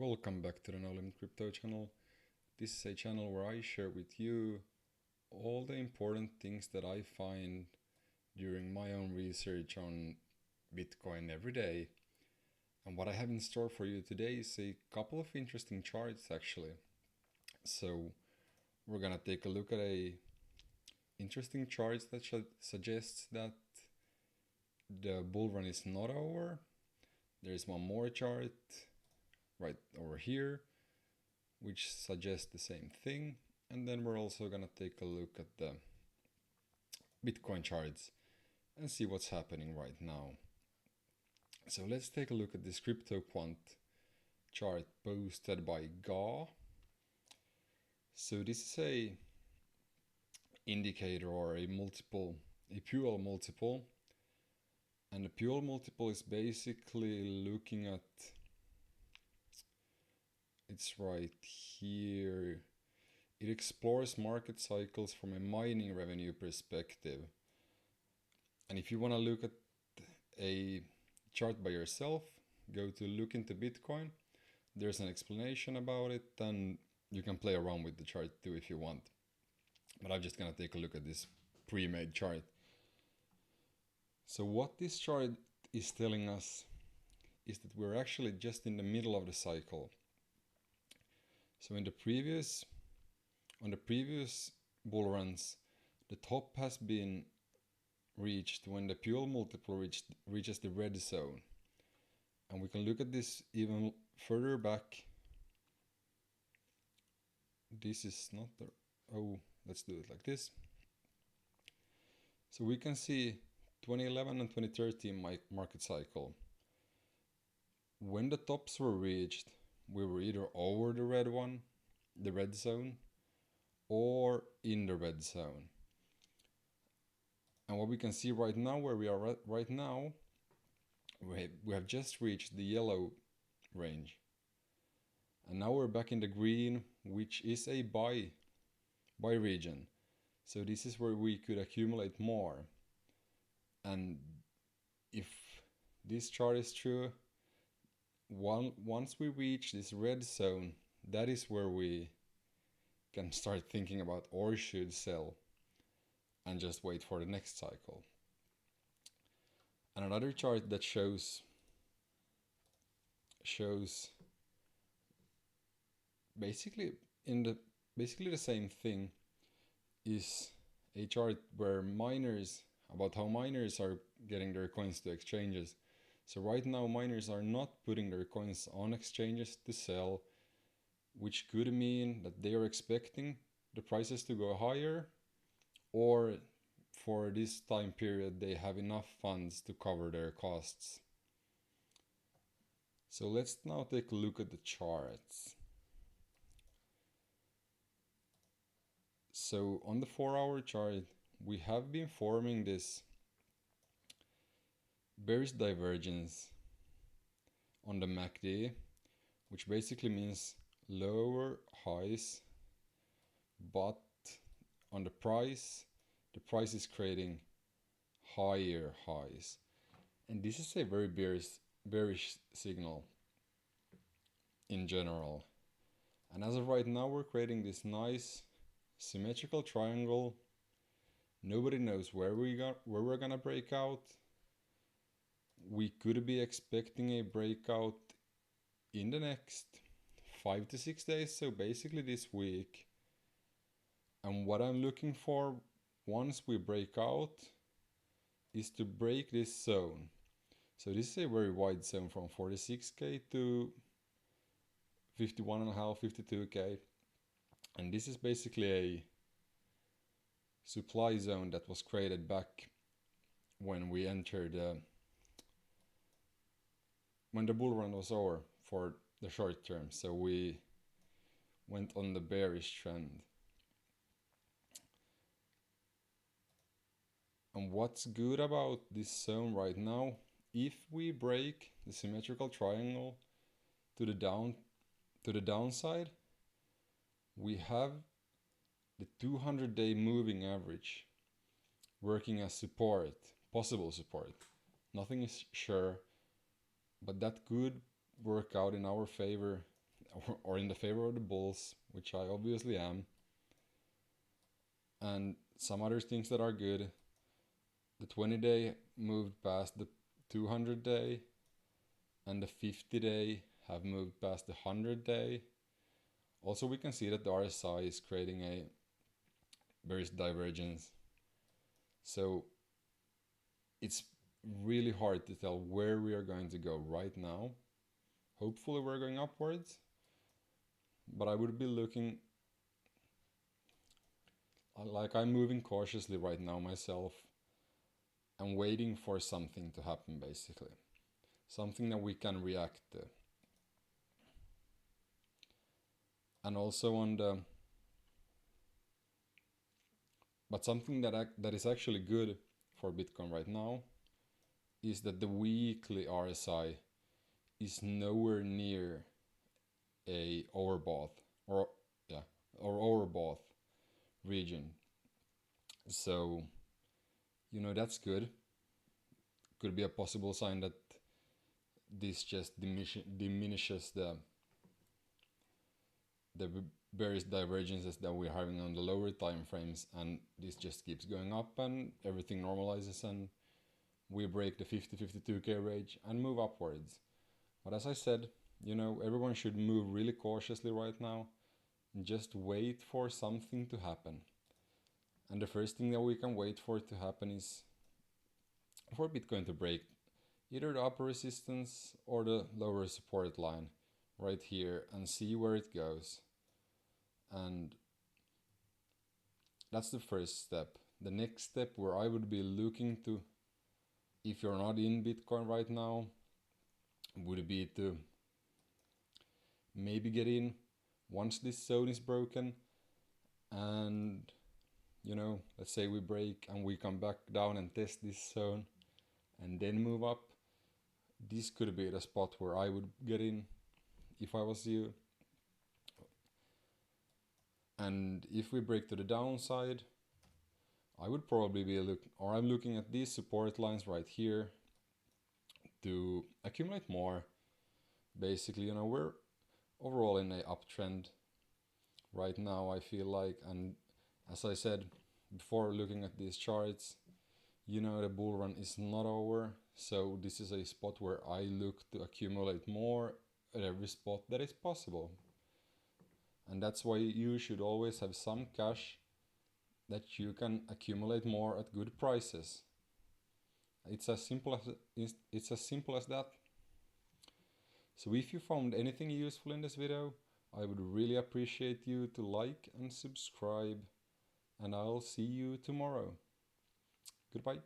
Welcome back to the No Limit Crypto channel. This is a channel where I share with you all the important things that I find during my own research on Bitcoin every day. And what I have in store for you today is a couple of interesting charts actually. So we're gonna take a look at a interesting charts that suggests that the bull run is not over. There's one more chart right over here which suggests the same thing, and then we're also gonna take a look at the Bitcoin charts and see what's happening right now. So let's take a look at this crypto quant chart posted by GA. So this is a indicator or a Puel multiple, and the Puel multiple is basically looking at, it's right here. It explores market cycles from a mining revenue perspective. And if you want to look at a chart by yourself, go to look into Bitcoin. There's an explanation about it, and you can play around with the chart too if you want. But I'm just going to take a look at this pre-made chart. So what this chart is telling us is that we're actually just in the middle of the cycle. So on the previous bull runs, the top has been reached when the Puel multiple reaches the red zone. And we can look at this even further back. This is not the, let's do it like this. So we can see 2011 and 2013 market cycle. When the tops were reached, we were either over the red zone, or in the red zone. And what we can see right now, where we are right now, we have just reached the yellow range. And now we're back in the green, which is a buy region. So this is where we could accumulate more. And if this chart is true, once we reach this red zone, that is where we can start thinking about or should sell and just wait for the next cycle. And another chart that shows basically the same thing is a chart where about how miners are getting their coins to exchanges. So right now miners are not putting their coins on exchanges to sell, which could mean that they are expecting the prices to go higher, or for this time period they have enough funds to cover their costs. So let's now take a look at the charts. So on the 4-hour chart, we have been forming this bearish divergence on the MACD, which basically means lower highs, but on the price is creating higher highs. And this is a very bearish signal in general. And as of right now, we're creating this nice symmetrical triangle. Nobody knows where we're gonna break out. We could be expecting a breakout in the next 5 to 6 days, so basically this week. And what I'm looking for once we break out is to break this zone. So this is a very wide zone from 46k to 51.5, 52k. And this is basically a supply zone that was created back when we entered when the bull run was over for the short term. So we went on the bearish trend. And what's good about this zone right now, if we break the symmetrical triangle to the downside, we have the 200-day moving average working as support, possible support. Nothing is sure, but that could work out in our favor or in the favor of the bulls, which I obviously am. And some other things that are good. The 20-day moved past the 200-day, and the 50-day have moved past the 100-day. Also, we can see that the RSI is creating a bearish divergence. So it's really hard to tell where we are going to go right now. Hopefully we're going upwards, but I would be looking, like I'm moving cautiously right now myself and waiting for something to happen, basically. Something that we can react to. And also but something that is actually good for Bitcoin right now is that the weekly RSI is nowhere near a overbought or overbought region. So, that's good. Could be a possible sign that this just diminishes the various divergences that we're having on the lower time frames, and this just keeps going up and everything normalizes and we break the 50-52k range and move upwards. But as I said, everyone should move really cautiously right now and just wait for something to happen. And the first thing that we can wait for to happen is for Bitcoin to break either the upper resistance or the lower support line right here and see where it goes. And that's the first step. The next step where I would be looking to, if you're not in Bitcoin right now, would be to maybe get in once this zone is broken, and let's say we break and we come back down and test this zone and then move up. This could be the spot where I would get in if I was you. And if we break to the downside, I would probably be I'm looking at these support lines right here to accumulate more. Basically, we're overall in a uptrend right now, I feel like, and as I said before, looking at these charts, the bull run is not over. So this is a spot where I look to accumulate more at every spot that is possible. And that's why you should always have some cash that you can accumulate more at good prices. It's as simple as that. So if you found anything useful in this video, I would really appreciate you to like and subscribe, and I'll see you tomorrow. Goodbye.